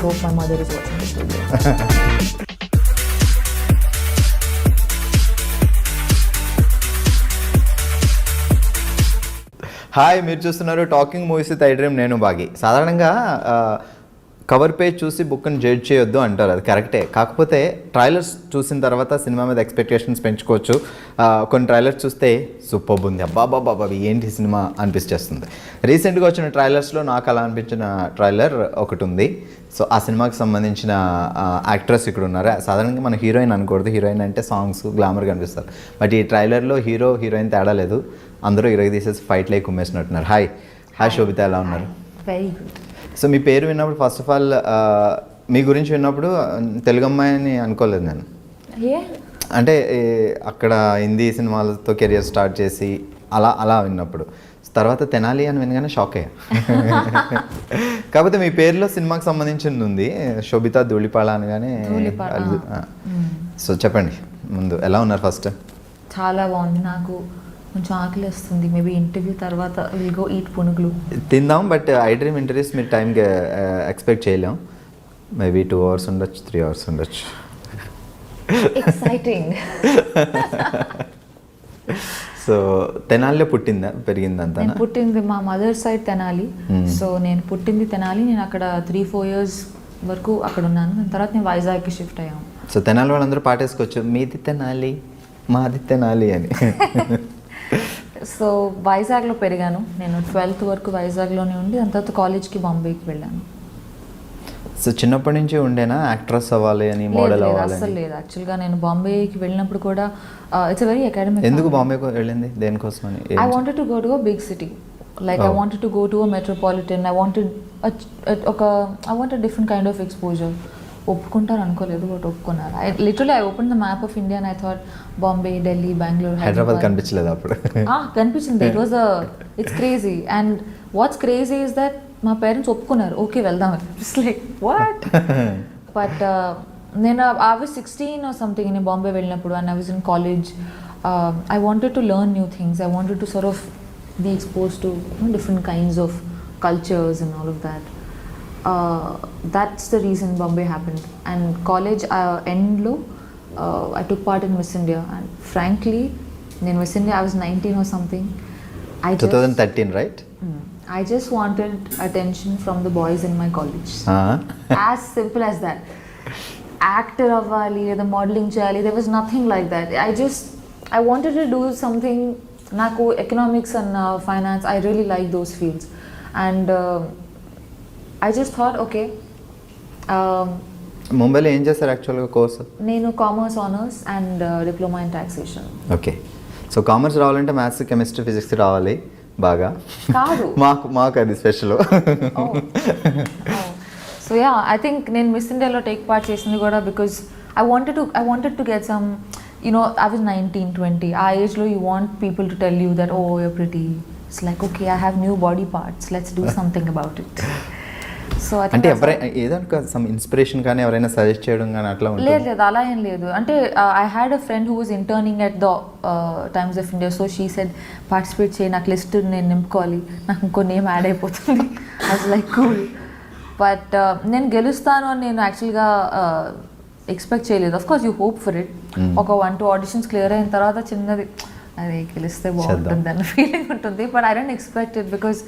hope my mother is watching this video. Hi, మీరు చూస్తున్నారు talking movies with iDream. నేను బాగి. సాధారణంగా కవర్ పేజ్ చూసి బుక్ని జడ్జ్ చేయొద్దు అంటారు, అది కరెక్టే. కాకపోతే ట్రైలర్స్ చూసిన తర్వాత సినిమా మీద ఎక్స్పెక్టేషన్స్ పెంచుకోవచ్చు. కొన్ని ట్రైలర్స్ చూస్తే సూపర్ ఉంది, అబ్బాబాబా ఏంటి సినిమా అనిపిస్తుంది. రీసెంట్గా వచ్చిన ట్రైలర్స్లో నాకు అలా అనిపించిన ట్రైలర్ ఒకటి ఉంది. సో ఆ సినిమాకి సంబంధించిన యాక్ట్రెస్ ఇక్కడ ఉన్నారు. సాధారణంగా మన హీరోయిన్ అనకూడదు, హీరోయిన్ అంటే సాంగ్స్ గ్లామర్ కనిపిస్తారు. బట్ ఈ ట్రైలర్లో హీరో హీరోయిన్ తేడా లేదు, అందరూ ఇరగ తీసేసి ఫైట్లో కుమ్మేసినట్టున్నారు. హాయ్ శోభిత, ఎలా ఉన్నారు? Very good. సో మీ పేరు విన్నప్పుడు ఫస్ట్ ఆఫ్ ఆల్ మీ గురించి విన్నప్పుడు తెలుగు అమ్మాయిని అనుకోలేదు నేను. అంటే అక్కడ హిందీ సినిమాలతో కెరియర్ స్టార్ట్ చేసి అలా విన్నప్పుడు, తర్వాత తెనాలి అని వినగానే షాక్ అయ్యా. కాకపోతే మీ పేరులో సినిమాకి సంబంధించింది ఉంది, శోభిత దులిపాల అనగానే. సో చెప్పండి ముందు, ఎలా ఉన్నారు? ఫస్ట్ చాలా బాగుంది, నాకు కొంచెం ఆకలి వస్తుంది. మేబీ ఇంటర్వ్యూ తర్వాత విల్ గో ఈట్ పునుగులు తిందాం. బట్ iDream ఇంటర్వ్యూస్ మీరు టైంకి ఎక్స్పెక్ట్ చేయలేం. మేబీ 2 hours ఉండొచ్చు, 3 hours ఉండొచ్చు. ఎక్సైటింగ్. సో తెనాలిలో పుట్టిందా, పెరిగిందంతా? నేను పుట్టింది మా మదర్ సైడ్ తెనాలి. సో నేను పుట్టింది తెనాలి, నేను అక్కడ 3-4 years వరకు అక్కడ ఉన్నాను. దాని తర్వాత నేను వైజాగ్కి షిఫ్ట్ అయ్యాను. సో తెనాలి వాళ్ళందరూ పాటేసుకోవచ్చు, మీది తెనాలి మాది తెనాలి అని. సో వైజాగ్లో పెరిగాను నేను. 12th వరకు వైజాగ్లోనే ఉండి దాని తర్వాత కాలేజ్కి బాంబేకి వెళ్ళాను. సో చిన్నప్పటి నుంచి ఉండేనా యాక్ట్రెస్ అవ్వాలి అని, మోడల్ అవ్వాలి? అసలు లేదు. యాక్చువల్గా నేను బాంబేకి వెళ్ళినప్పుడు కూడా ఇట్స్ వెరీ అకాడమిక్. ఎందుకు బాంబేకి వెళ్ళింది, దేనికోసం అని? I wanted to go to a big city, like I wanted to go to a metropolitan. I wanted different kind of exposure. ఒప్పుకుంటారు అనుకోలేదు, బట్ ఒప్పుకున్నారు. I open the map of India and I thought Bombay, Delhi, Bengaluru, Hyderabad కనిపించలేదు అప్పుడు? కనిపించింది. It's crazy. And what's crazy is that మా parents ఒప్పుకున్నారు, okay వెళ్దామని. It's like what. But నేను ఐ వాజ్ 16 or something నేను బాంబే వెళ్ళినప్పుడు, and I was in college. I wanted to learn new things. I wanted to sort of be expose to different kinds of cultures and all of that. That's the reason Bombay happened. And college end lo I took part in Miss India, and frankly in Miss India I was 19 or something. 2013, right? I just wanted attention from the boys in my college. As simple as that. Actor avvali, the modeling cheyali, there was nothing like that. I wanted to do something. Naku economics and finance, I really like those fields. And I just thought, okay. ముంబైలో ఏం చేస్తారు యాక్చువల్గా course? నేను commerce honours and diploma in taxation. Okay. So commerce రావాలంటే maths, chemistry, physics రావాలి బాగా. కాదు, మాకు అది special. So yeah, I think నేను మిస్ ఇండియాలో టేక్ పార్ట్ చేసింది కూడా because I wanted to get some, I was 19-20. ఆ ఏజ్లో you want people to tell you that, oh you're pretty. It's like, okay, I have new body parts, let's do something about it. So అంటే ఎవరైనా ఏదో some inspiration కానీ ఎవరైనా suggest చేయడం కానీ అట్లా ఉంటుంది? లేదు, అలా ఏం లేదు. అంటే I had a friend who was interning at the Times of India. So she said participate చేయి, నాకు లిస్ట్ నేను నింపుకోవాలి, నాకు ఇంకో నేమ్ యాడ్ అయిపోతుంది. I was like cool. But నేను గెలుస్తాను అని నేను యాక్చువల్గా ఎక్స్పెక్ట్ చేయలేదు. Of course you hope for it. ఒక 1-2 ఆడిషన్స్ క్లియర్ అయిన తర్వాత చిన్నది, అది గెలిస్తే బాగుంటుంది అన్న ఫీలింగ్ ఉంటుంది. But I don't expect it because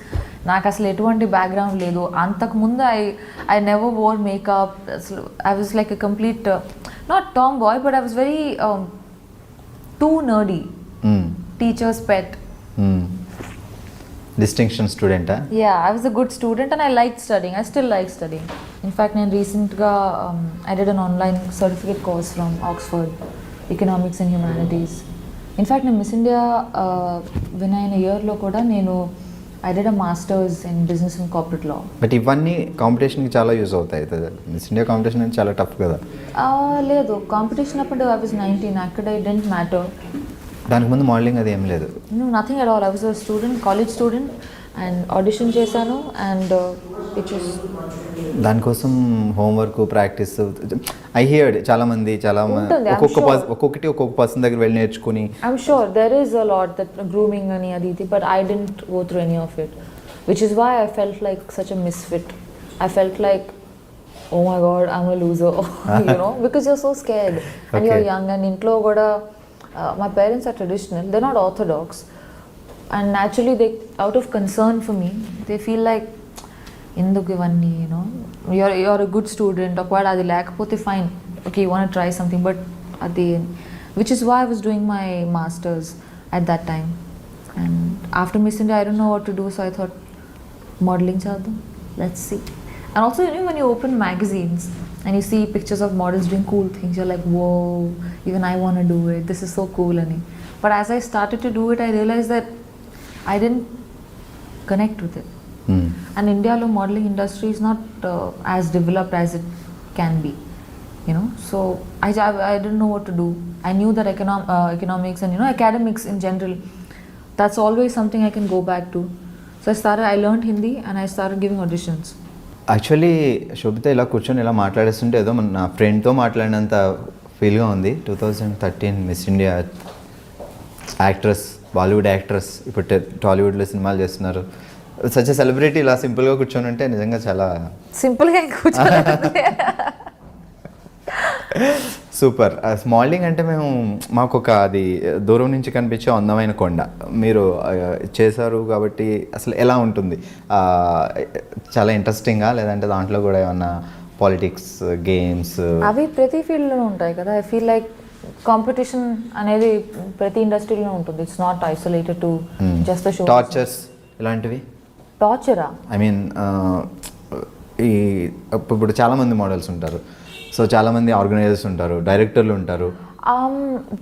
నాకు అసలు ఎటువంటి బ్యాక్గ్రౌండ్ లేదు. అంతకుముందు ఐ నెవర్ వోర్ మేకప్. అసలు I was like a complete not tomboy, but I was very too nerdy, teacher's pet. Distinction స్టూడెంటా? Yeah, I was a good student and I liked studying. I still like studying. In fact, నేను రీసెంట్గా I did an online certificate course from Oxford, Economics and Humanities. In fact నేను miss India win అయిన ఇయర్లో కూడా నేను I did a masters in business and corporate law. But ఇవన్నీ కాంపిటీషన్కి చాలా use అవుతాయి. మిస్ ఇండియా కాంపిటీషన్ అంటే చాలా టఫ్ కదా? లేదు, కాంపిటీషన్ అప్పుడు ఐ వాజ్ 19, అక్కడ ఇట్ డెంట్ మ్యాటర్. దానికి ముందు మోడలింగ్ అది ఏం లేదు? Nothing at all. I was a student, college student, and audition చేశాను. అండ్ ఇట్ వాస్ దానికోసం హోంవర్క్, ప్రాక్టీస్. ఐ హియర్డ్ ఒక్కొక్కటి ఒక్కొక్క పర్సన్ దగ్గర వెళ్ళి నేర్చుకుని. I'm sure there is a lot that grooming అని అది ఇది, but I didn't go through any of it, which is why I felt like such a misfit. I felt like oh my god, I'm a loser, because you're so scared and Okay. you're young and intlo kuda my parents are traditional, they're not orthodox, and naturally they, out of concern for me, they feel like ఎందుకు ఇవన్నీ, you're a good student, ఒకవేళ అది లేకపోతే fine, okay, you want to try something, but అది, which is why I was doing my masters at that time. And after Miss India, I don't know what to do, so I thought modeling chadam, let's see. And also, when you open magazines and you see pictures of models doing cool things, you're like, whoa, even I want to do it, this is so cool. But as I started to do it, I realized that I didn't connect with it. And India lo modeling industry is not as developed as it can be, so I didn't know what to do. I knew that economics and academics in general, that's always something I can go back to. So I learned Hindi and I started giving auditions. Actually Sobhita ఇలా కూర్చొని ఇలా మాట్లాడేస్తుంటే ఏదో నా ఫ్రెండ్తో మాట్లాడినంత ఫీల్గా ఉంది. 2013 miss India actress, Bollywood actress, ఇప్పుడు టాలీవుడ్లో సినిమాలు చేస్తున్నారు. సచ్ ఎ సెలబ్రిటీ ఇలా సింపుల్గా కూర్చొని ఉంటే నిజంగా చాలా సింపుల్గా కూర్చొని సూపర్. మోడలింగ్ అంటే మాకు ఒక అది దూరం నుంచి కనిపించే అందమైన కొండ మీరు చేశారు కాబట్టి అసలు ఎలా ఉంటుంది? చాలా ఇంట్రెస్టింగ్గా, లేదంటే దాంట్లో కూడా ఏమన్నా పాలిటిక్స్, గేమ్స్ అవి ప్రతి ఫీల్డ్లోనూ ఉంటాయి కదా. ఐ ఫీల్ లైక్ కాంపిటీషన్ అనేది ప్రతి ఇండస్ట్రీలో ఉంటుంది. It's not isolated to just the show. Tortures ఇలాంటివి? టార్చరా? ఐ మీన్ ఈ ఇప్పుడు చాలామంది మోడల్స్ ఉంటారు, సో చాలామంది ఆర్గనైజర్స్ ఉంటారు, డైరెక్టర్లు ఉంటారు.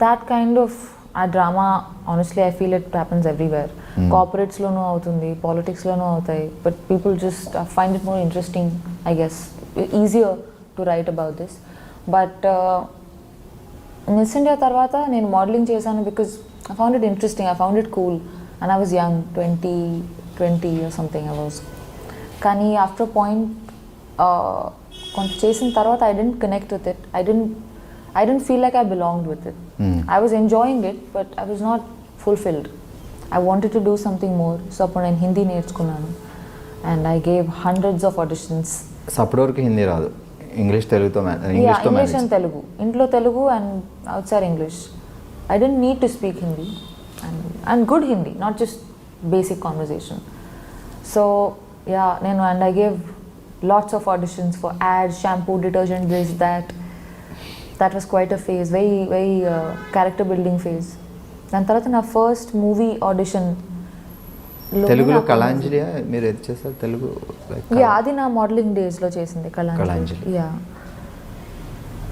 That kind of a drama honestly I feel it happens everywhere. కార్పొరేట్స్లోనూ అవుతుంది, పాలిటిక్స్లోనూ అవుతాయి. But people just find it more interesting, I guess, easier to write about this. But miss India తర్వాత నేను మోడలింగ్ చేశాను because I found it interesting, I found it cool, and I was young, 20 or something I was. కానీ after point కొంత చేసిన తర్వాత I didn't connect with it. I dent feel like I belonged with it. I was enjoying it but I was not fulfilled. I wanted to do something more. So అప్పుడు నేను హిందీ నేర్చుకున్నాను and I gave hundreds of auditions. So అప్పటి వరకు హిందీ రాదు, English తెలుగుతో English and Telugu, ఇంట్లో Telugu and outside English. I didn't need to speak Hindi and good Hindi, not just basic conversation. So yeah, and I gave lots of auditions for ads, shampoo, detergent, this, that was quite a phase, very character building phase. దాని తర్వాత నా first movie audition తెలుగులో కళాంజలి మీరు ఏది చేశారు? తెలుగు అది నా modelling డేస్లో చేసింది కళాంజలి.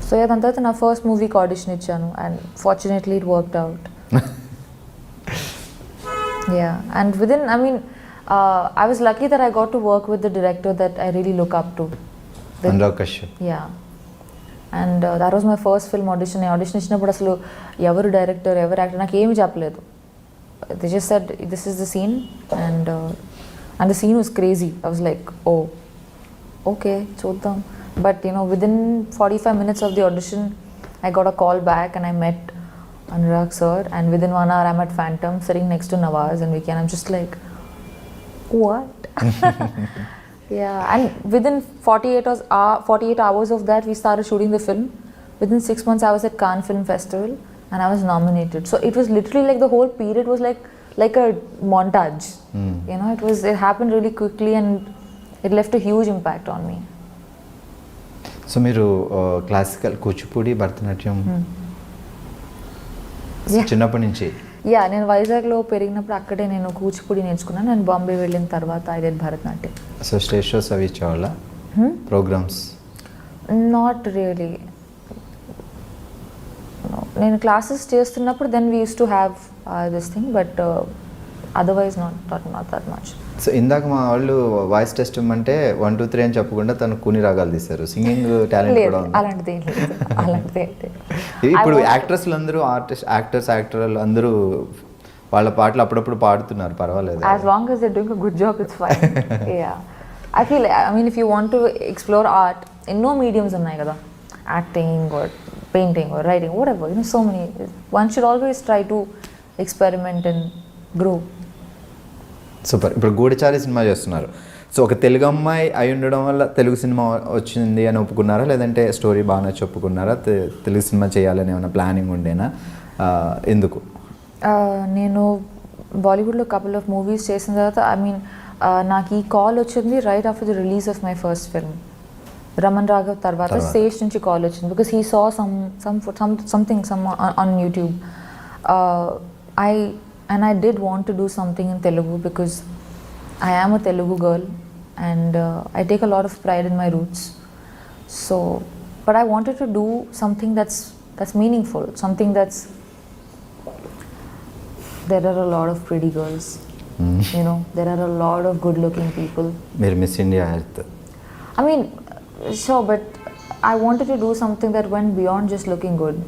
సో దాని తర్వాత నా ఫస్ట్ మూవీకి ఆడిషన్ ఇచ్చాను and fortunately it worked out. Yeah, and within, I was lucky that I got to work with the director that I really look up to. Anurag Kashyap. Yeah. And that was my first film audition. I audition ఇచ్చినప్పుడు అసలు ఎవరు director, ఎవరు actor నాకు ఏమి చెప్పలేదు. They just said, this is the scene, and the scene was crazy. I was like, oh, okay, చూద్దాం. But within 45 minutes of the audition, I got a call back and I met Anurag sir, and within 1 hour I'm at Phantom sitting next to Nawaz and Vicky, and I'm just like, what? Yeah, and within 48 hours of that we started shooting the film. Within 6 months I was at Cannes Film Festival and I was nominated. So it was literally like the whole period was like a montage. It happened really quickly and it left a huge impact on me. So మీరు classical, Kuchipudi, Bharatanatyam చిన్నప్పటి నుంచి? నేను వైజాగ్లో పెరిగినప్పుడు అక్కడే నేను కూచిపూడి నేర్చుకున్నాను. నేను బాంబే వెళ్ళిన తర్వాత I did Bharatanatyam. So stage shows అవి ఇచ్చేవాళ్ళ ప్రోగ్రామ్స్? Not really. నేను క్లాసెస్ చేస్తున్నప్పుడు then we use to have this thing, but otherwise not that much. So ఇందాక మా వాళ్ళు వాయిస్ టెస్ట్ ఇమ్మంటే 1 2 3 అని చెప్పకుండా తను కూని రాగాలు తీశారు. సింగింగ్ టాలెంట్ కూడా ఉంది? అలాంటిది ఇప్పుడు యాక్ట్రెస్లు అందరూ యాక్టర్లు అందరూ వాళ్ళ పాటలు అప్పుడప్పుడు పాడుతున్నారు, పర్వాలేదు. As long as they're doing a good job, it's fine. Yeah. I feel, if you want to explore art, ఎన్నో మీడియమ్స్ ఉన్నాయి కదా, acting or painting or writing, whatever, so many. One should always try to experiment and grow. Super. ఇప్పుడు గూఢచారి cinema చేస్తున్నారు. So ఒక తెలుగు అమ్మాయి అయి ఉండడం వల్ల తెలుగు సినిమా వచ్చింది అని ఒప్పుకున్నారా, లేదంటే స్టోరీ బాగా నచ్చి ఒప్పుకున్నారా, తెలుగు సినిమా చేయాలని ఏమైనా ప్లానింగ్ ఉండేనా, ఎందుకు? నేను బాలీవుడ్లో కపుల్ ఆఫ్ మూవీస్ చేసిన తర్వాత నాకు ఈ కాల్ వచ్చింది right after the release of my first film Raman Raghav తర్వాత స్టేజ్ నుంచి కాల్ వచ్చింది, because he saw something on YouTube. I did want to do something in Telugu because I am a Telugu girl and I take a lot of pride in my roots. So, but I wanted to do something that's meaningful, something that's, there are a lot of pretty girls, you know, there are a lot of good looking people. Mere Miss India Earth. I mean, sure, but I wanted to do something that went beyond just looking good.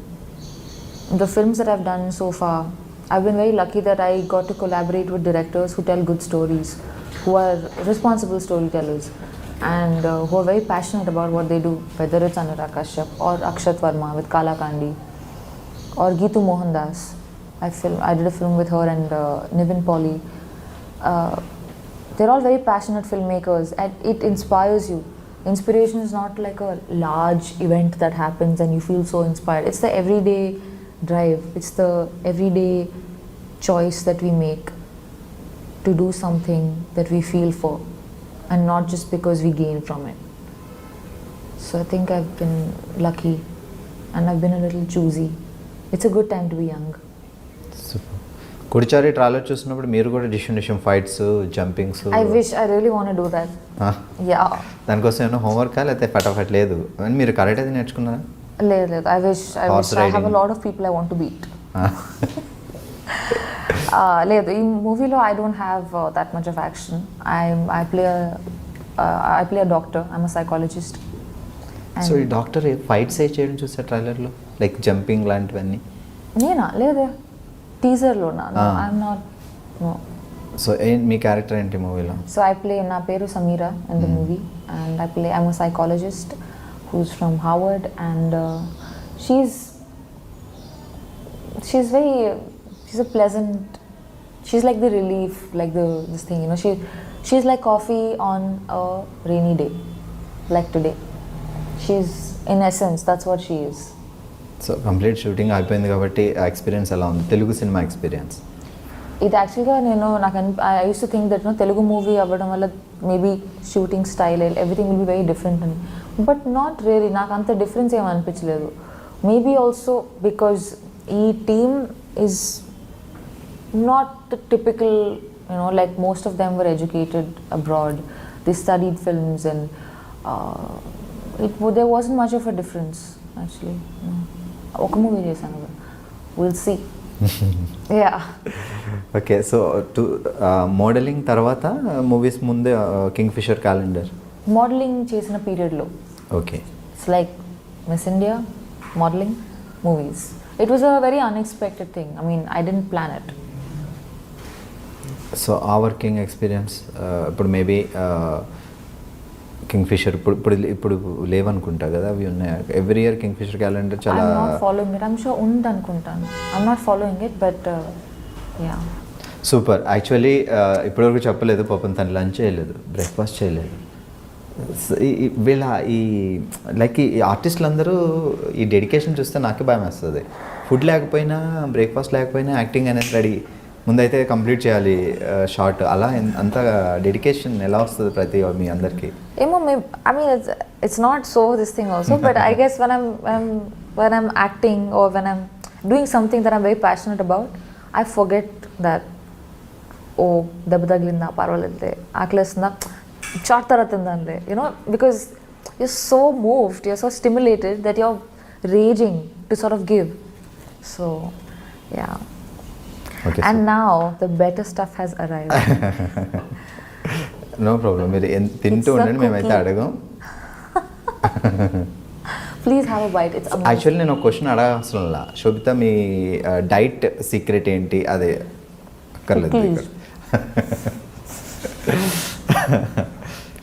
The films that I've done so far, I've been very lucky that I got to collaborate with directors who tell good stories, who are responsible storytellers, and who are very passionate about what they do, whether it's Anurag Kashyap or Akshat Verma with Kala Kandi, or Geetu Mohandas. I did a film with her and Nivin Pauly. They're all very passionate filmmakers, and it inspires you. Inspiration is not like a large event that happens and you feel so inspired. It's the everyday drive, it's the everyday choice that we make to do something that we feel for, and not just because we gain from it. So I think I've been lucky and I've been a little choosy. It's a good time to be young. Super. Goodachari trailer చూసినప్పుడు మీరు కూడా డిషన్ fights, jumpings, I wish, I really want to do that. Yeah. దానికోసం ఏమన్నా హోంవర్కా లేకపోతే ఫటాఫట్ లేదు అని మీరు కరెక్ట్ అది నేర్చుకున్నారా? లేదు, I wish I have a lot of people I want to beat. లేదు, ఈ మూవీలో I don't have that much of action. I play a doctor. I'm a psychologist. So ఈ డాక్టర్ ఫైట్స్ చేయడం చూసా ట్రైలర్లో, లైక్ జంపింగ్ లాంటివన్నీ? నేనా? లేదా, టీజర్లో. I'm not. No. So me character ఏంటి మూవీలో? So నా పేరు Samira in the movie, and I'm a psychologist who's from Harvard, and she's a pleasant, she's like the relief, like this thing, you know, she's like coffee on a rainy day, like today. She's, in essence, that's what she is. So complete shooting అయిపోయింది కాబట్టి ఆ experience ఎలా ఉంది, Telugu cinema experience? ఇది యాక్చువల్గా I use to think that Telugu movie అవ్వడం వల్ల maybe shooting style everything will be very different అని, బట్ నాట్ రియలీ. నాకు అంత డిఫరెన్స్ ఏమి అనిపించలేదు. మేబీ ఆల్సో బికాజ్ ఈ team is not typical, you know, like most of them were educated abroad, they studied films, and there wasn't much of a difference actually. ఒక movie చేశాను, will see. Ya. Okay, so modelling తర్వాత movies ముందే king fissure calendar modelling చేసిన పీరియడ్లో. Okay. It's like Miss India, modelling, movies. It was a very unexpected thing. I mean, I didn't plan it. So ఆ working experience ఇప్పుడు maybe Kingfisher ఇప్పుడు లేవనుకుంటా కదా, అవి ఉన్నాయి. Every year Kingfisher calendar చాలా ఫాలోయింగ్ ఇట్. ఐమ్ షూర్ ఉంది అనుకుంటాను. I'm not following it, but ya. Super. Actually ఇప్పటివరకు చెప్పలేదు, పాపం తను లంచ్ చేయలేదు, బ్రేక్ఫాస్ట్ చేయలేదు. వీళ్ళ ఈ లైక్ ఈ ఆర్టిస్టులు అందరూ ఈ డెడికేషన్ చూస్తే నాకే భయం వేస్తుంది. ఫుడ్ లేకపోయినా, బ్రేక్ఫాస్ట్ లేకపోయినా యాక్టింగ్ అనేది రెడీ, ముందైతే కంప్లీట్ చేయాలి షార్ట్. అలా అంత డెడికేషన్ ఎలా వస్తుంది ప్రతి మీ అందరికీ? ఏమో, I mean it's not so this thing also, but I guess when I'm acting or when I'm doing something that I'm very passionate about, I forget that, ఓ దెబ్బ తగిలిందా, పర్వాలేదులే, ఆకలిస్తుందా, షార్ట్ తర్వాత తిందాంలే, you know, because you're so moved, you're so stimulated that you're raging to sort of give. So yeah. Okay, and so now the better stuff has arrived. No problem, మీరు తింటూ ఉండండి, మేమైతే అడగం. Please have a bite. It's amazing. Actually నేను ఒక question అడగాల్సిన, శోభిత మీ diet secret ఏంటి? అదే అక్కర్లేదు.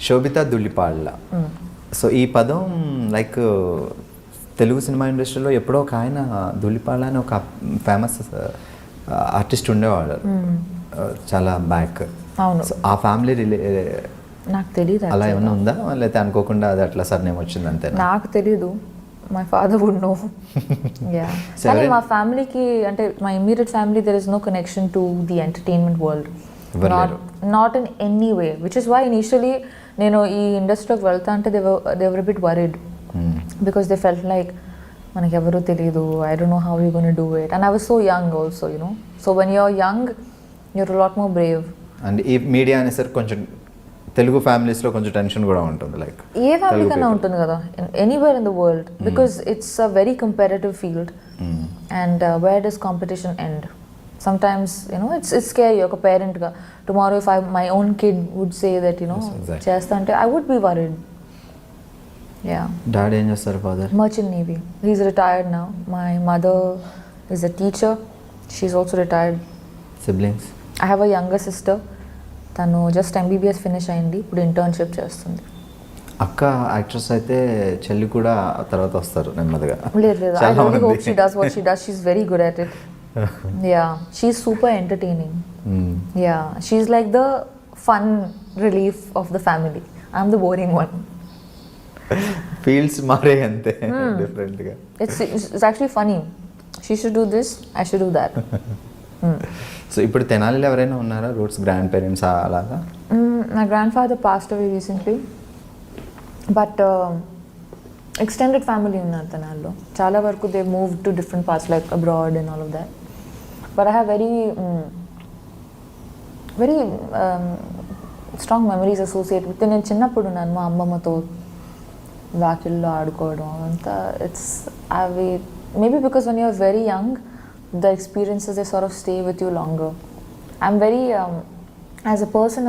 శోభిత దులిపాళ్ళ. సో ఈ పదం లైక్ తెలుగు సినిమా ఇండస్ట్రీలో ఎప్పుడో ఒక ఆయన దులిపాళ్ళ అని ఒక ఫేమస్ ఆర్టిస్ట్ ఉండేవాడు చాలా బ్యాక్. అవును. సో ఆ ఫ్యామిలీ నాకు తెలియదు అలా ఏమైనా ఉందా లేకపోతే అనుకోకుండా అది అట్లా సర్నేమ్ వచ్చింది అంతే? నాకు తెలీదు, my father would know. Yeah, కానీ మా ఫ్యామిలీకి అంటే my immediate family there is no connection to the entertainment world, not in any way, which is why initially నేను ఈ ఇండస్ట్రీలోకి వెళ్తా అంటే they were bit worried because they felt like మనకి ఎవరూ తెలియదు, I don't know how you gonna do it, and I was so young also, you know. So when you're young you're lot more Brave. And ఈ media అనేసరికి కొంచెం తెలుగు ఫ్యామిలీస్లో కొంచెం tension కూడా ఉంటుంది, లైక్ ఏ ఫ్యామిలీ కన్నా ఉంటుంది కదా, anywhere in the world, because it's a very comparative field, and where does competition end? Sometimes, you know, it's scary. You're a parent. Tomorrow, if my own kid would say that, you know, chesta ante, I would be worried. Yeah. Dad ఏం చేస్తారు? Father? Merchant Navy. He's retired now. My mother is a teacher. She's also retired. Siblings? I have a younger sister. తను just MBBS finish అయింది, ఇప్పుడు internship చేస్తుంది. అక్క actress అయితే చెల్లి కూడా తర్వాత వస్తారు నెమ్మదిగా. లేదు, I really hope she does what she does. She's very good at it. Yeah, she's super entertaining. Yeah, she's like the fun relief of the family. I'm the boring one. Fields మారే అంతే డిఫరెంట్గా. It's actually funny. She should do this, I should do that. So ఇప్పుడు తెనాలిలో ఎవరైనా ఉన్నారా roots grand parents అలాగా? My grandfather passed away recently, but extended family ఉన్నారు తెనాలిలో. చాలా వరకు they moved to different parts like abroad and all of that. But I have very strong memories associated with. నేను చిన్నప్పుడు ఉన్నాను మా అమ్మమ్మతో వాకిల్లో ఆడుకోవడం అంతా. ఇట్స్ అవి maybe because when you're very young the experiences they sort of stay with you longer. I'm very as a person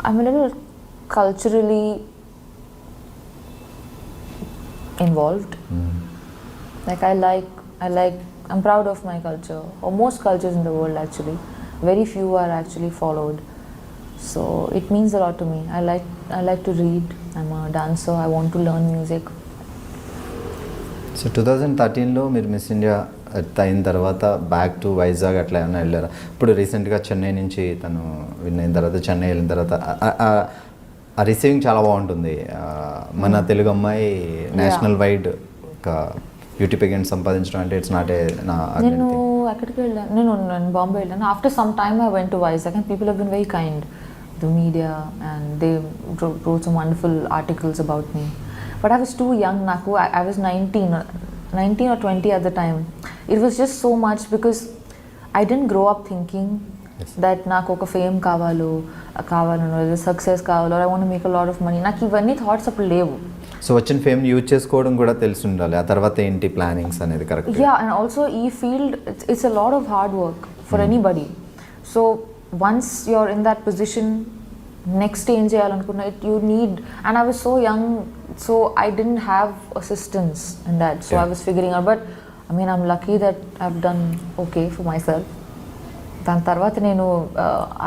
I'm a little culturally involved. Like I'm proud of my culture, or most cultures in the world actually. Very few are actually followed. So it means a lot to me. I like to read. I'm a dancer. I want to learn music. So 2013లో మీరు miss India అయిన తర్వాత back to Vizag అట్లా ఏమైనా వెళ్ళారా? ఇప్పుడు రీసెంట్గా చెన్నై నుంచి తను విన్ అయిన తర్వాత చెన్నై వెళ్ళిన తర్వాత ఆ రిసీవింగ్ చాలా బాగుంటుంది. మన తెలుగు అమ్మాయి నేషనల్ వైడ్ ఒక బ్యూటీ పెగెంట్ సంపాదించడం అంటే ఇట్స్ నాట్ ఏ నా. నేను అక్కడికి వెళ్ళాను, నేను బాంబే వెళ్ళాను. After some time I went to Vizag and people have been very kind, the media, and they wrote some wonderful articles about me. But I was too young. I was 19 or 20 at the time. It was just so much because I didn't grow up thinking that నాకు ఒక fame కావాలో success కావాలో, I want to make a lot of money. నాకు ఇవన్నీ thoughts అప్పుడు లేవు. So వచ్చిన fame use చేసుకోవడం కూడా తెలిసి ఉండాలి, ఆ తర్వాత ఏంటి ప్లానింగ్స్ అనేది. కరెక్ట్. యా, అండ్ ఆల్సో ఈ field it's a lot of hard work for anybody. So once you're in that position, next ఏం చేయాలనుకున్నా you need, and I was so young, so I didn't have assistance in that. So I was figuring out, but I mean I'm lucky that I have done okay for myself. దాని తర్వాత నేను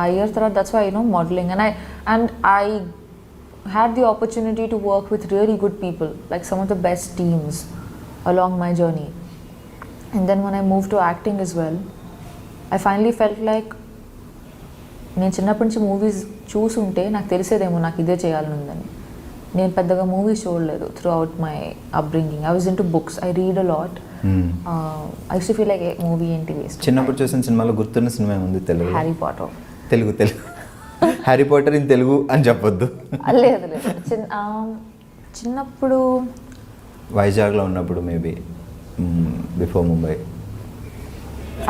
ఆ year తర్వాత that's why modelling, and I had the opportunity to work with really good people, like some of the best teams along my journey. And then when I moved to acting as well, I finally felt like నేను చిన్నప్పటి నుంచి movies చూసుంటే నాకు తెలిసేదేమో నాకు ఇదే చేయాలని ఉందని. నేను పెద్దగా మూవీస్ చూడలేదు throughout my upbringing. I was into books, I read a lot. I use to feel like movie ఏంటి వేస్ట్. చిన్నప్పుడు చూసిన సినిమాలో గుర్తున్న సినిమా ఉంది Telugu? Harry Potter. Telugu Harry Potter in Telugu అని చెప్పొద్దు. లేదు, చిన్నప్పుడు వైజాగ్లో ఉన్నప్పుడు maybe before Mumbai.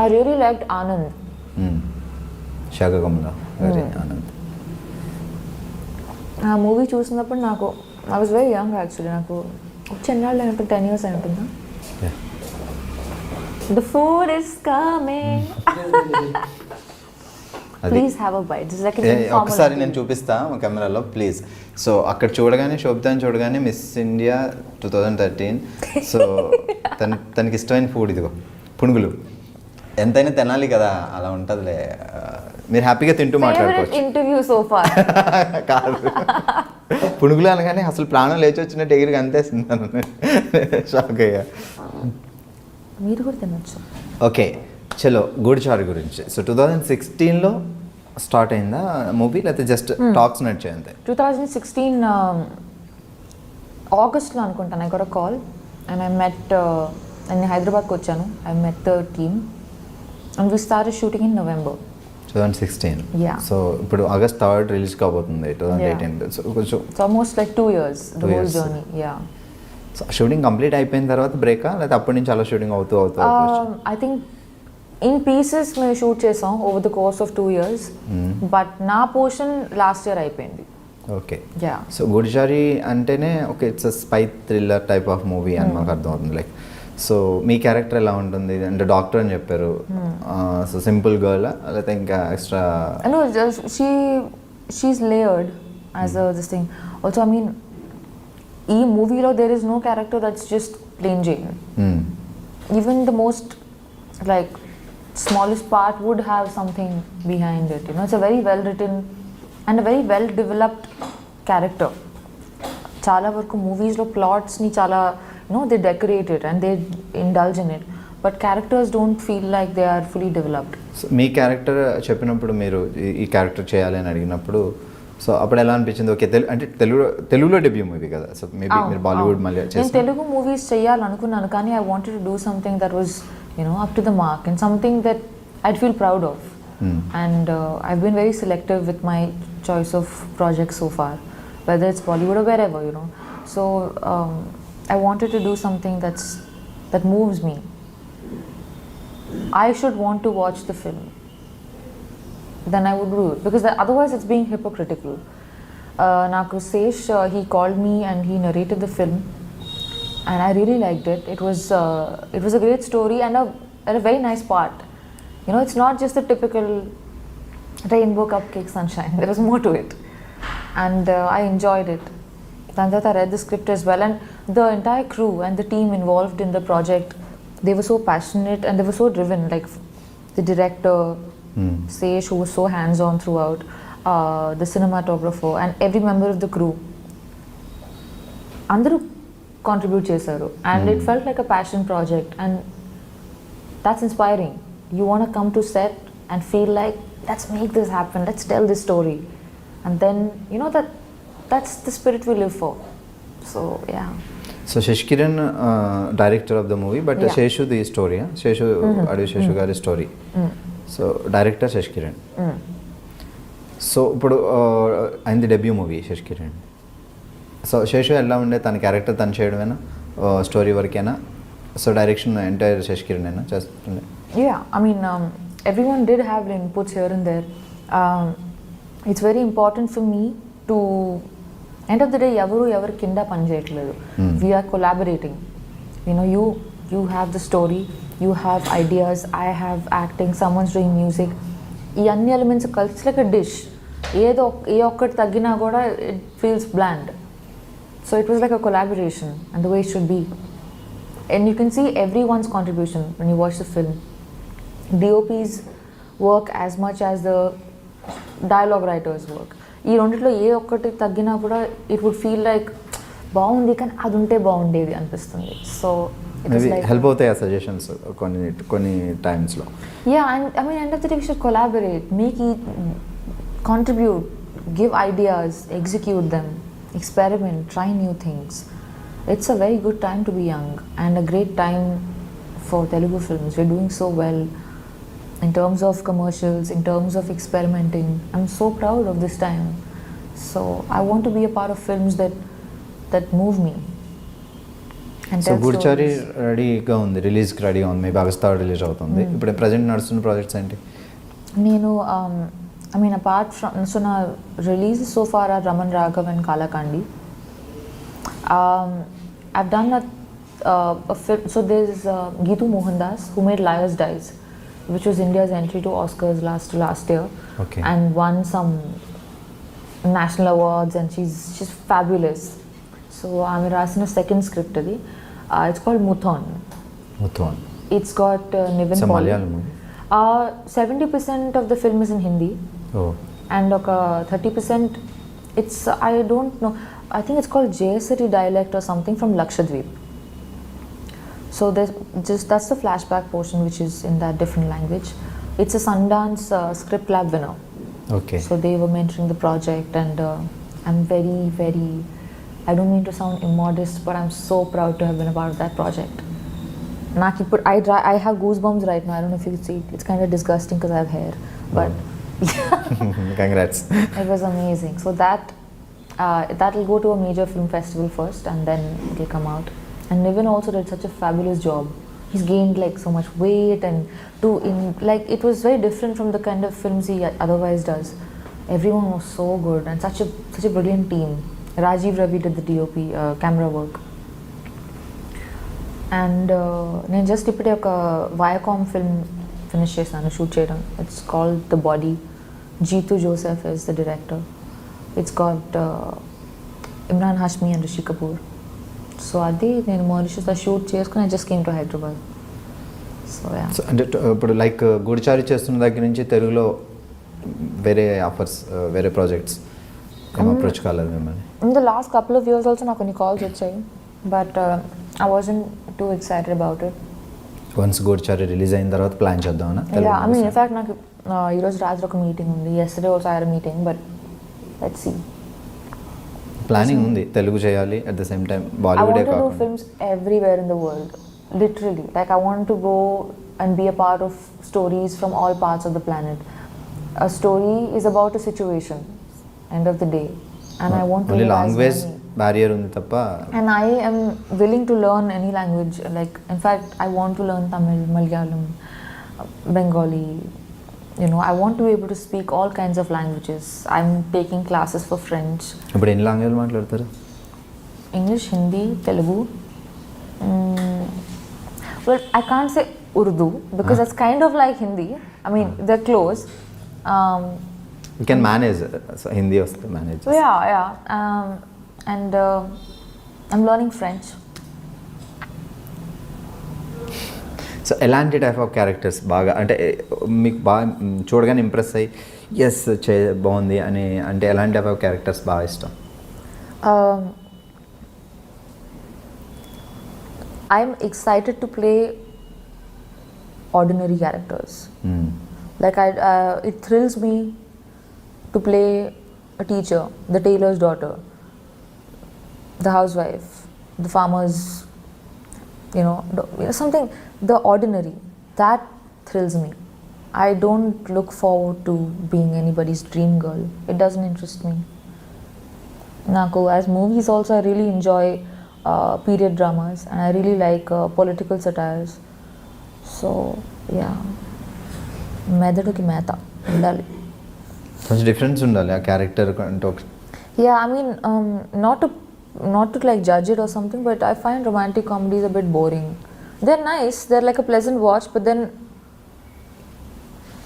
I really liked Anand. శాఖకమల గారి ఆనంద్. ఆ మూవీ చూసినప్పుడు నాకు I was very young actually. నాకు చిన్నాళ్ళు అయినట్టు 10 years అయి ఉంటుందా. The food is coming, please have a bite. ఒకసారి నేను చూపిస్తా కెమెరాలో ప్లీజ్. సో అక్కడ చూడగానే శోభితాని చూడగానే మిస్ ఇండియా 2013. సో తనకి ఇష్టమైన ఫుడ్ ఇదిగో పునుగులు. ఎంతైనా తినాలి కదా, అలా ఉంటుందిలే. మీరు హ్యాపీగా తింటూ మాట్లాడుకోవచ్చు. ఇంటర్వ్యూ సో ఫార్ కాదు, పునుగులు అనగానే అసలు ప్రాణం లేచి వచ్చినట్టు ఎగిరికి అంతేస్తున్నాను. షాక్ అయ్యా. మీరు కూడా తినొచ్చు. ఓకే, చలో గూడిచారు గురించి. సో 2016లో స్టార్ట్ అయిందా మూవీ, లేకపోతే జస్ట్ టాక్స్ నడిచాయి అంతే? 2016 ఆగస్ట్లో అనుకుంటాను. I got a call and I met, నేను హైదరాబాద్కి వచ్చాను. I met the team and we started shooting in November 2016. Yeah. So ఇప్పుడు ఆగస్ట్ 3rd రిలీజ్ కాబోతుంది 2018. సో కొంచెం it's almost like 2 years the 2 whole years. Journey. Ya, so shooting complete అయిపోయిన తర్వాత బ్రేకా, లేకపోతే అప్పటి నుంచి అలా షూటింగ్ అవుతూ ఐ థింక్ ఇన్ పీసెస్ మేము షూట్ చేసాం over the course of 2 years, but నా పోర్షన్ లాస్ట్ ఇయర్ అయిపోయింది. ఓకే. యా, సో గుడిచారి అంటేనే okay it's spy thriller type of movie అని మాకు అర్థం అవుతుంది. లైక్ సో మీ క్యారెక్టర్ ఎలా ఉంటుంది అంటే డాక్టర్ అని చెప్పారు, సో సింపుల్ గర్ల్ లేకపోతే ఇంకా extra? no, she's layered as a this thing. Also, I mean, ఈ మూవీలో there is no character that's just plain Jane. Even the most like smallest part would have something behind it. You know, it's a very well written and a very well developed character. చాలా వరకు మూవీస్లో ప్లాట్స్ని చాలా they decorate it and they indulge in it, but characters don't feel like they are fully developed. So me character చెప్పినప్పుడు మీరు ఈ character చేయాలి అని అడిగినప్పుడు సో అప్పుడు ఎలా అనిపించింది? ఓకే అంటే తెలుగులో డెబ్యూ మూవీ కదా, సో మేబీ మీరు బాలీవుడ్ మళ్ళీ నేను తెలుగు మూవీస్ చేయాలనుకున్నాను, కానీ I wanted to do something that was up to the mark and something that I'd feel proud of. And I've been very selective with my choice of projects so far, whether it's Bollywood or wherever, so I wanted to do something that moves me. I should want to watch the film. Then I would do it, because otherwise it's being hypocritical. Naku Sesh, he called me and he narrated the film, and I really liked it. It was a great story and a very nice part. It's not just the typical rainbow cupcake sunshine. There was more to it, and I enjoyed it. Then I read the script as well, and the entire crew and the team involved in the project, they were so passionate and they were so driven. Like the director, Sesh, who was so hands-on throughout, the cinematographer, and every member of the crew. Andaru contribute chesaru, and it felt like a passion project, and that's inspiring. You want to come to set and feel like, let's make this happen, let's tell this story, and then that's the spirit we live for. So yeah. So Sashikiran director of the movie, but Seshu the story, Seshu Adivi Seshu గారి story. So director Sashikiran. So ఇప్పుడు అయింది debut movie Sashikiran. So Seshu ఎలా ఉండే, తన character తను చేయడమేనా, story వరకేనా? So direction entire Sashikiran అయినా చేస్తుండే? Yeah, I mean, everyone did have inputs here and there. It's very important for me to, end of the day, ఎవరు కింద పని చేయట్లేదు. We are collaborating. You have the story, you have ideas, I have acting, someone's doing music. ఈ అన్ని elements కలిసి like a dish. ఏ ఒక్కటి తగ్గినా కూడా it feels bland. So it was like a collaboration, and the way it should be. And you can see everyone's contribution when you watch the film. DOP's work as much as the dialogue writers work. ఈ రెండిట్లో ఏ ఒక్కటి తగ్గినా కూడా it would feel like బాగుంది, కానీ అది ఉంటే బాగుండేది అనిపిస్తుంది. సో హెల్ప్ అవుతాయి ఆ సజెషన్స్ కొన్ని టైమ్స్లో. Yeah, and I mean end of the day we should collaborate, make ఈ contribute, give ideas, execute them, experiment, try new things. It's a very good time to be young and a great time for Telugu films. We're doing so well in terms of commercials, in terms of experimenting. I'm so proud of this time. So I want to be a part of films that move me. So Goodachari రెడీగా ఉంది, రిలీజ్కి రెడీగా ఉంది, maybe August 3rd release అవుతుంది. ఇప్పుడు present నడుస్తున్న projects ఏంటి? నేను I mean, apart from, so now releases so far are Raman Raghav and Kalakandi. I've done a film, so there's Geetu Mohandas, who made Liars Dies, which was India's entry to Oscars last year. Okay. And won some national awards, and she's fabulous. So I'm rasina second script adi. It's called Muthon. It's got Nivin Some Pauly. Malayalam movie? 70% of the film is in Hindi. Oh. And 30% it's I don't know, I think it's called Jayasari dialect or something from Lakshadweep. So that's the flashback portion which is in that different language. It's a Sundance script lab winner. Okay. So they were mentoring the project, and I'm very, very, I don't mean to sound immodest, but I'm so proud to have been a part of that project. I have goosebumps right now. I don't know if you can see it. It's kind of disgusting because I have hair, but Congrats. it was amazing. So that will go to a major film festival first, and then it will come out. And Niven also did such a fabulous job. He's gained like so much weight, and like it was very different from the kind of films he otherwise does. Everyone was so good, and such a brilliant team. Rajiv Ravi did the DOP, camera work. And నేను just ఇప్పుడే ఒక Viacom film finish చేశాను shoot చేయడం. It's called the body. Jitu Joseph is the director. It's got Imran Hashmi and Rishi Kapoor. So అది నేను మారిషస్లో shoot చేసుకుని I just came to Hyderabad. So అంటే ఇప్పుడు లైక్ గూడిచారి చేస్తున్న దగ్గర నుంచి తెలుగులో వేరే ఆఫర్స్, వేరే ప్రాజెక్ట్స్ ఏం అప్రోచ్ కాలేదు మిమ్మల్ని? In the last couple of years also నాకు కొన్ని కాల్స్ వచ్చాయి, but I wasn't too excited about it. Once Goodachari release అయిన తర్వాత ప్లాన్ చేద్దామన్నా? ఐ మీన్ ఇన్ఫాక్ట్ నాకు ఈరోజు రాత్రి ఒక మీటింగ్ ఉంది. Yesterday also I had a meeting, but let's see. Planning ఉంది తెలుగు చేయాలి, at the same time I బాలీవుడే want to do కాకుండా. films everywhere in the world, literally. Like I want to go and be a part of stories from all parts of the planet. A story is about a situation, end of the day, and I want to only live as language many. Barrier ఉంది తప్ప. And I am willing to learn any language. Like in fact, I want to learn Tamil, Malayalam, Bengali. You know, I want to be able to speak all kinds of languages. I'm taking classes for French, ఇప్పుడు ఎన్ని language మాట్లాడతారు? English, Hindi, Telugu. Well, I can't say Urdu because that's kind of like Hindi. I mean, they're close. You can manage, Hindi వస్తే manage. So yeah. And I'm learning French. So ఎలాంటి type of characters బాగా అంటే మీకు బాగా చూడగానే impress అయ్యి yes బాగుంది అని అంటే ఎలాంటి టైప్ ఆఫ్ క్యారెక్టర్స్ బాగా ఇష్టం? I'm excited to play ordinary characters. Like it thrills me to play a teacher, the tailor's daughter, the housewife, the farmer's, something, the ordinary. That thrills me. I don't look forward to being anybody's dream girl. It doesn't interest me. Naku, as movies also, I really enjoy period dramas, and I really like political satires. So, yeah. మెదడుకి మేత ఉండాలి. కొంచెం difference ఉండాలి ఆ character అంటే. Yeah, I mean, not to like judge it or something, but I find romantic comedies a bit boring. They're nice, they're like a pleasant watch, but then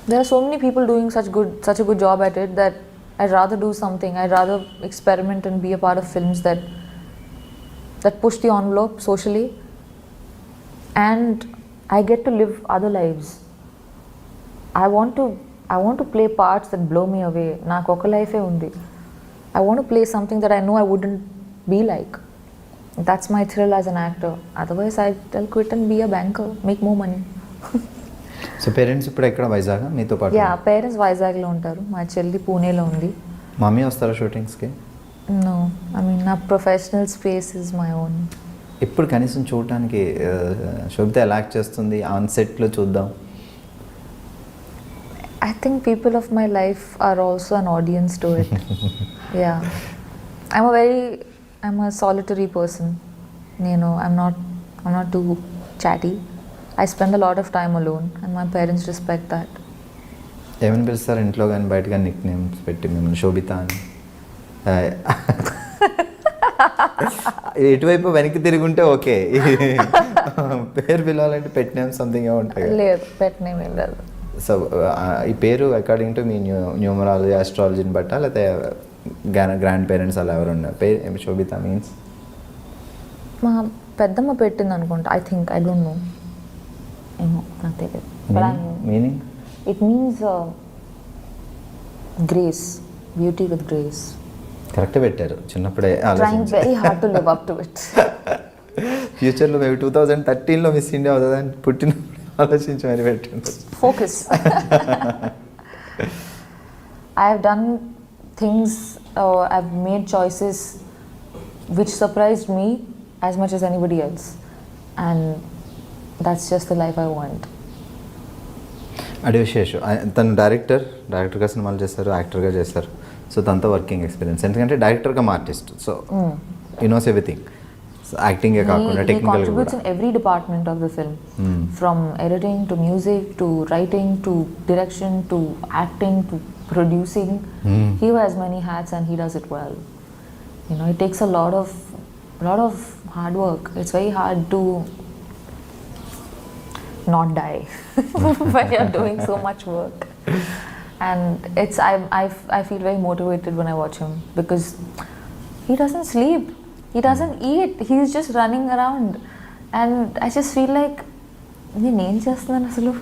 there are so many people doing such a good job at it that I'd rather do something. I'd rather experiment and be a part of films that push the envelope socially, and I get to live other lives. I want to play parts that blow me away. నాకు ఒక లైఫే ఉంది. I want to play something that I know I wouldn't be like. That's my thrill as an actor. Otherwise, I'll quit and be a banker, make more money. So parents ఇప్పుడు ఎక్కడ వైజాగ్ మీతో పాటు? Yeah, parents వైజాగ్లో ఉంటారు. మా చెల్లి పూణేలో ఉంది. మమ్మీ వస్తారా షూటింగ్స్కి? నో, ఐ మీన్ నా professional space is my own. ఇప్పుడు కనీసం చూడటానికి శోభిత ఎలా యాక్ట్ చేస్తుంది ఆన్ సెట్లో చూద్దాం. I think people of my life are also an audience to it. Yeah. I'm a solitary person. I'm not too chatty. I spend a lot of time alone, and my parents respect that. ఏమని పిలుస్తారు ఇంట్లో కానీ బయట కానీ Nick names పెట్టి మిమ్మల్ని శోభిత అని? ఎటువైపు వెనక్కి తిరిగి ఉంటే ఓకే, పేరు పిలవాలంటే పెట్ నేమ్ సంథింగ్ ఉంటాయి. లేదు, పెట్ నేమ్ ఏం లేదు. సో ఈ పేరు అకార్డింగ్ టు మీ న్యూమరాలజీ ఆస్ట్రాలజీని బట్టా లేకపోతే గ్రాండ్ పేరెంట్స్ అలా ఎవరు ఉన్నారు? పేరు ఏమి శోభిత మీన్స్? మా పెద్దమ్మ పెట్టింది అనుకుంటా. ఐ డోంట్ నో, ఏమో నాకు తెలియదు. Meaning? It means grace, beauty with grace. Correct పెట్టారు. చిన్నప్పుడే trying very hard to live up to it. ఫ్యూచర్లో మేబీ 2013లో మిస్ ఇండియా అవుతుందని పుట్టినప్పుడు ఆలోచించి మరి పెట్టండి. Focus. I have done things, I've made choices which surprised me as much as anybody else, and that's just the life I want. అడివిశేషు తను డైరెక్టర్గా సినిమాలు చేస్తారు, యాక్టర్గా చేస్తారు. సో తనతో వర్కింగ్ ఎక్స్పీరియన్స్, ఎందుకంటే డైరెక్టర్గా artist, so you knows everything. So యాక్టింగే కాకుండా He technical contributes in every department of the film, from editing to music to writing to direction to acting to producing. He wears many hats and he does it well. You know, it takes a lot of hard work. It's very hard to not die when you're doing so much work. And it's I feel very motivated when I watch him, because he doesn't sleep, he doesn't eat, he's just running around, and I just feel like నేను చేస్తున్నాను అసలు,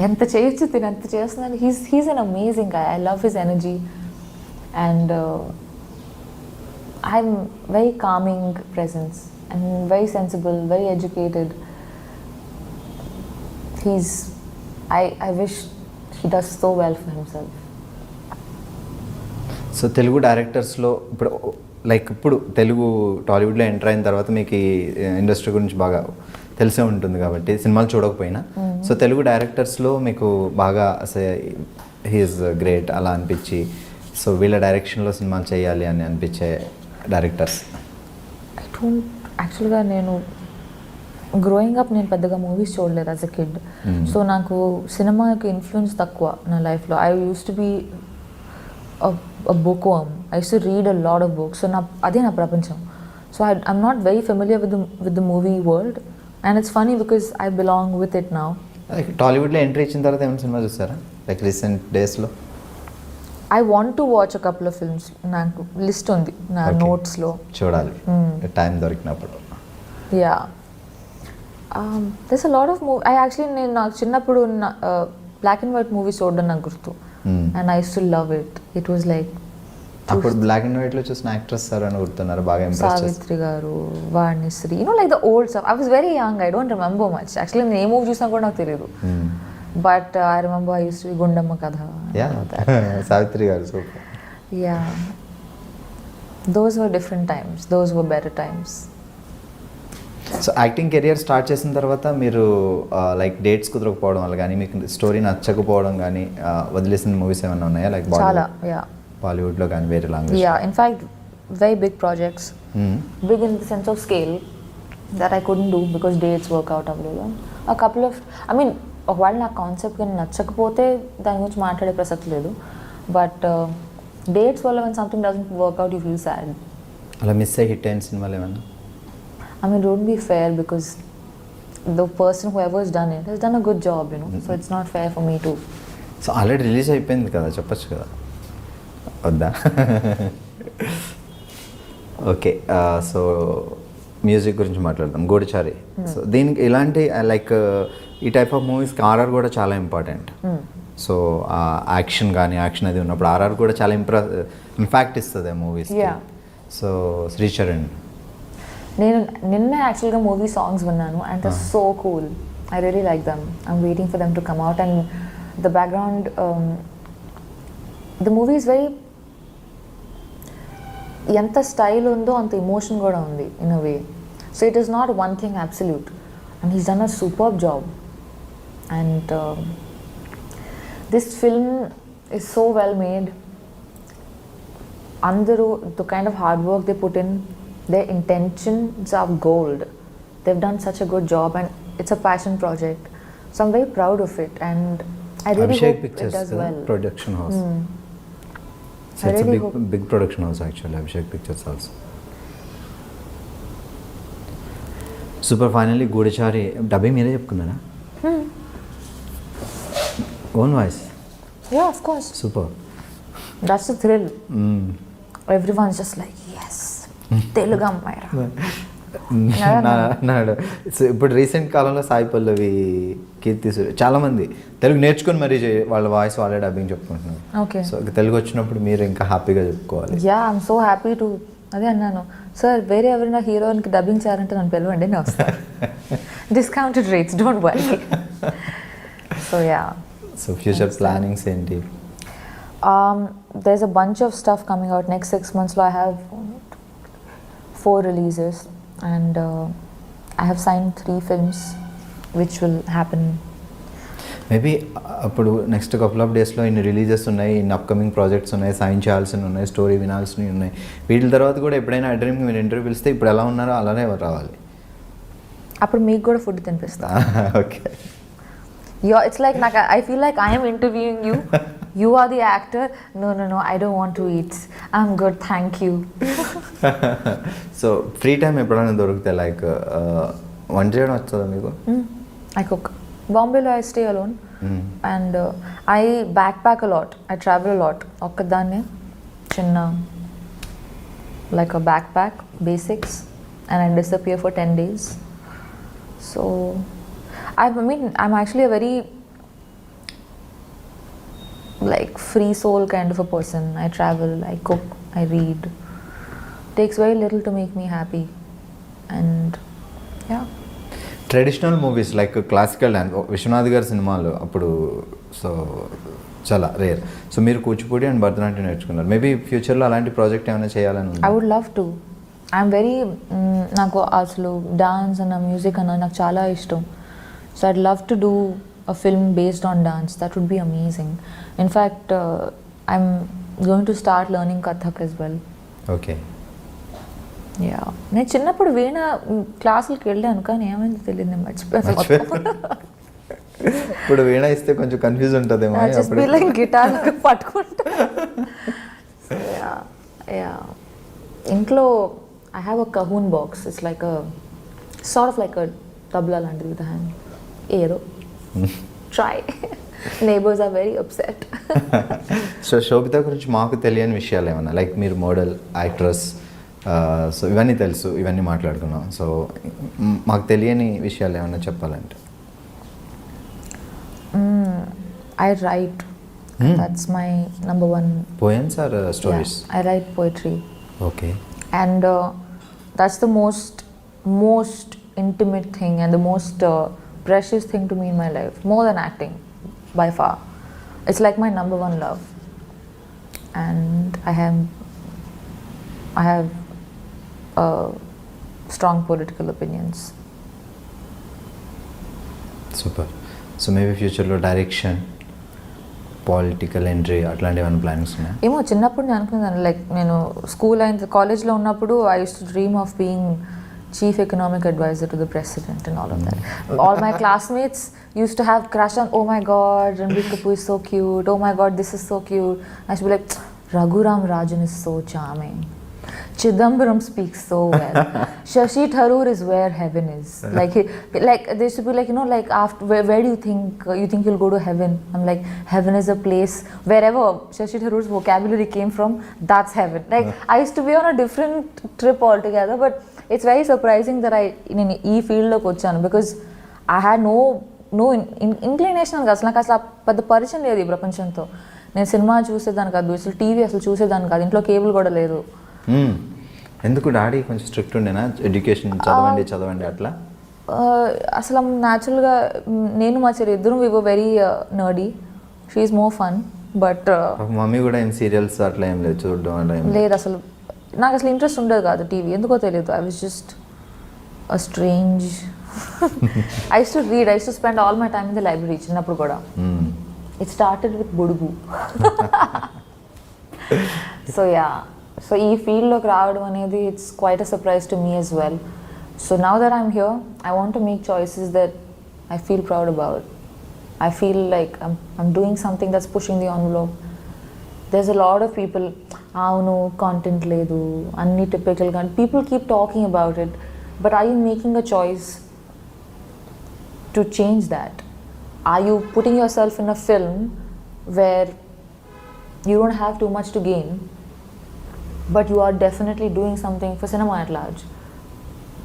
ఎంత చేయొచ్చు తిని అంత చేస్తున్నాను. He's an amazing guy. I love his energy, and I'm very calming presence and very sensible, very educated. I wish he does so well for himself. So Telugu డైరెక్టర్స్లో ఇప్పుడు తెలుగు టాలీవుడ్లో ఎంటర్ అయిన తర్వాత మీకు ఈ ఇండస్ట్రీ గురించి బాగా తెలిసే ఉంటుంది కాబట్టి, సినిమాలు చూడకపోయినా. సో తెలుగు డైరెక్టర్స్లో మీకు బాగా హీఈస్ గ్రేట్ అలా అనిపించి, సో వీళ్ళ డైరెక్షన్లో సినిమాలు చేయాలి అని అనిపించే డైరెక్టర్స్? యాక్చువల్గా నేను గ్రోయింగ్ అప్ నేను పెద్దగా మూవీస్ చూడలేదు యాజ్ అ కిడ్. సో నాకు సినిమాకి ఇన్ఫ్లుయెన్స్ తక్కువ నా లైఫ్లో. I use to be a bookworm. I used to read a lot of books. So అదే నా ప్రపంచం. So I'm not very familiar with the movie world, and it's funny because I belong with it now. టాలీవుడ్లో entry ఇచ్చిన తర్వాత ఏమైనా cinema చూస్తారా recent డేస్లో? I want to watch a couple of films. నాకు లిస్ట్ ఉంది నా నోట్స్లో, చూడాలి టైం దొరికినప్పుడు. Yeah. There's a lot of నేను నాకు చిన్నప్పుడు బ్లాక్ అండ్ వైట్ మూవీస్ చూడడం నాకు గుర్తు. And I used to love it. It was like అప్పుడు బ్లాక్ అండ్ వైట్ లో చూసిన యాక్ట్రెస్ సార్ అని గుర్తున్నారు బాగా? సావిత్రి గారు, Vanisri, like the old stuff. I was very young, I don't remember much. Actually నేను ఏ మూవీ చూసినా కూడా నాకు తెలియదు. But I remember I used to be Gundamma కథ. సావిత్రి గారు super. Yeah. Those were different times. Those were better times. So acting career start చేసిన తర్వాత మీరు డేట్స్ కుదరకపోవడం వల్ల కానీ, మీకు స్టోరీ నచ్చకపోవడం కానీ, వదిలేసిన మూవీస్ ఏమైనా ఉన్నాయా? చాలా, బాలీవుడ్లో కానీ వేరే language? In fact very big projects, big in the sense of scale, that I couldn't do because dates work out అవ్వలేదు. A couple of, ఒకవేళ నా కాన్సెప్ట్ కానీ నచ్చకపోతే దాని గురించి మాట్లాడే ప్రసక్తి లేదు. బట్ డేట్స్ వల్ల when something doesn't work out you feel sad. అలా మిస్ అయ్యి హిట్ అయిన సినిమాలు ఏమన్నా? Don't be fair, because the person whoever has done it has done a good job, so it's not fair for me to. So already release అయిపోయింది కదా, చెప్పచ్చు కదా, వద్దా? ఓకే, సో మ్యూజిక్ గురించి మాట్లాడదాం. గూఢచారి, సో దీనికి ఇలాంటి ఈ టైప్ ఆఫ్ మూవీస్కి ఆర్ఆర్ కూడా చాలా ఇంపార్టెంట్. సో యాక్షన్ కానీ, యాక్షన్ అది ఉన్నప్పుడు ఆర్ఆర్ కూడా చాలా ఇంపాక్ట్ ఇస్తుంది ఆ మూవీస్. సో శ్రీచరణ్, నేను నిన్న యాక్చువల్గా మూవీ సాంగ్స్ విన్నాను, and the so cool. I really like them. I'm waiting for them to come out. And the background, the movie is very, ఎంత స్టైల్ ఉందో అంత ఎమోషన్ కూడా ఉంది in a way. So it is not one thing absolute, and he's done a superb job. And this film is so well made. అందరూ, the kind of hard work they put in, their intentions are gold. They've done such a good job, and it's a passion project. So I'm very proud of it, and I really Abhishek hope Pictures, it does well. Production house. So I it's really a big production house actually, Abhishek Pictures also. Super, finally Goodachari dubbing మీరే చెప్పుకున్నారా? Own voice? Yeah, of course. Super. That's the thrill. Everyone's just like, yes, Telugu అమ్మాయిరా. ఇప్పుడు recent కాలంలో సాయి పల్లవి, కీర్తి సురేష్ చాలామంది తెలుగు నేర్చుకొని మరీ వాళ్ళ voice వాళ్ళే డబ్బింగ్ చెప్పుకుంటున్నారు. ఓకే, సో తెలుగు వచ్చినప్పుడు మీరు ఇంకా హ్యాపీగా చెప్పుకోవాలి. I'm so happy to. అదే అన్నాను, సార్ వేరే ఎవరైనా హీరోయిన్కి డబ్బింగ్ చేయాలంటే నన్ను పిలవండి, నేను వస్తాను. Discounted rates, don't worry. So future plannings ఏంటి? There's a bunch of stuff coming out next 6 months. So I have 4 releases, and I have signed 3 films, which will happen. Maybe అప్పుడు నెక్స్ట్ కపుల్ ఆఫ్ డేస్లో ఇన్ని releases ఉన్నాయి, ఇన్ని upcoming projects ఉన్నాయి, sign చేయాల్సినవి ఉన్నాయి, story వినాల్సినవి ఉన్నాయి. వీటి తర్వాత కూడా ఎప్పుడైనా iDreamకి మీరు ఇంటర్వ్యూ పిలిస్తే ఇప్పుడు ఎలా ఉన్నారో అలానే రావాలి. అప్పుడు మీకు కూడా ఫుడ్ తినిపిస్తా. Okay. It's like I feel like I am interviewing you. You are the actor. No, I don't want to eat. I'm good, thank you. So free time ఎప్పుడైనా దొరికితే లైక్ వంట చేయడం వస్తుందా మీకు? I cook. Bombay I stay alone. And I backpack a lot. I travel a lot. ఒక్కదాన్నే చిన్న like a backpack, basics, and I disappear for 10 days. So I mean, I'm actually a very like free soul kind of a person. I travel, I cook, I read. Takes very little to make me happy. And yeah. Traditional movies like classical dance Vishwanath గారి సినిమాలు అప్పుడు so చాలా rare. So మీరు Kuchipudi and Bharatanatyam నేర్చుకున్నారు. Maybe ఫ్యూచర్లో అలాంటి project ఏమైనా చేయాలని ఉంది? I would love to. I'm very నాకు అసలు డాన్స్ అన్న మ్యూజిక్ అన్న నాకు చాలా ఇష్టం. So I'd love to do a film based on dance. That would be amazing. In fact, I'm going to start learning Kathak as well. Okay. Yeah, నేను చిన్నప్పుడు వీణ క్లాసులకి వెళ్ళాను, కానీ ఏమైంది తెలియదు, నేను మర్చిపోయాను. ఇప్పుడు వీణ ఇస్తే కొంచెం కన్ఫ్యూజ్ ఉంటుందేమో, గిటార్ పట్టుకుంటా. ఇంట్లో I have a cajon box. It's like a sort of like a tabla లాంటిది విత్ హ్యాండ్. ఏదో try. Neighbours are very upset. So Sobhita గురించి మాకు తెలియని విషయాలు ఏమన్నా, లైక్ మీరు మోడల్, యాక్ట్రెస్, సో ఇవన్నీ తెలుసు, ఇవన్నీ మాట్లాడుకున్నాం. సో మాకు తెలియని విషయాలు ఏమన్నా చెప్పాలంటే? I write. That's my number one. Poems or stories? Yeah, I write poetry. Okay. And that's the most intimate thing and the most precious thing to me in my life, more than acting by far. It's like my number one love. And I have strong political opinions. Super. So maybe ఫ్యూచర్లో direction, political entry అట్లాంటి ఏమైనా plannings ఉన్నాయా? ఏమో, చిన్నప్పుడు నేను అనుకున్నాను, like నేను school అయిన కాలేజ్లో ఉన్నప్పుడు I use to dream of being chief economic advisor to the president and all of that. All my classmates used to have crush on, oh my god, Ranbir Kapoor is so cute, oh my god, this is so cute. I used to be like, Raghuram Rajan is so charming, Chidambaram speaks so well, Shashi Tharoor is where heaven is. Like they used to be like, you know, like after where do you think you'll go to heaven? I'm like, heaven is a place wherever Shashi Tharoor's vocabulary came from, that's heaven. Like I used to be on a different trip altogether, but it's very surprising that I in ఈ ఫీల్డ్లోకి వచ్చాను, because I had no inclination. అసలు నాకు అసలు పెద్ద పరిచయం లేదు ఈ ప్రపంచంతో. నేను సినిమా చూసేదాన్ని కాదు, అసలు టీవీ అసలు చూసేదాన్ని కాదు, ఇంట్లో కేబుల్ కూడా లేదు. ఎందుకు డాడీ కొంచెం స్ట్రిక్ట్ ఉండేనా? ఎడ్యుకేషన్ చదవండి అట్లా? అసలు న్యాచురల్గా నేను మా చెల్లి ఇద్దరం we were very nerdy. She is more fun. But mummy కూడా ఏం సీరియల్స్ అట్లా ఏం లేదు చూడడం అట్లా లేదు. అసలు నాకు అసలు ఇంట్రెస్ట్ ఉండదు కాదు టీవీ, ఎందుకో తెలియదు. I was just a strange. I use to read, I use to spend all my time in the library చిన్నప్పుడు కూడా. It started with Budugu. So yeah, so ఈ ఫీల్డ్లోకి రావడం అనేది it's quite a surprise to me as well. So now that I'm here, I want to make choices that I feel proud about. I feel like I'm doing something that's pushing the envelope. There's a lot of people, no content ledu, anni typical gun. People keep talking about it, but are you making a choice to change that? Are you putting yourself in a film where you don't have too much to gain, but you are definitely doing something for cinema at large?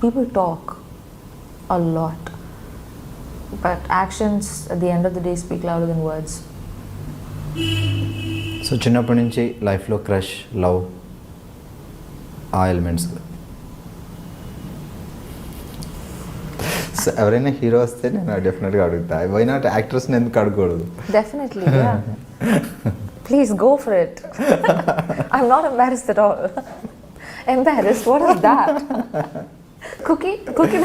People talk a lot, but actions at the end of the day speak louder than words. So చిన్నప్పటి నుంచి లైఫ్లో crush, love, ఆ elements. So ఎవరైనా hero వస్తే నేను డెఫినెట్గా అడుగుతా. Why not యాక్ట్రెస్ని ఎందుకు అడగకూడదు? Definitely, yeah. Please go for it. I'm not embarrassed at all. Embarrassed? What is that? Cookie? Cookie?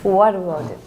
What about it?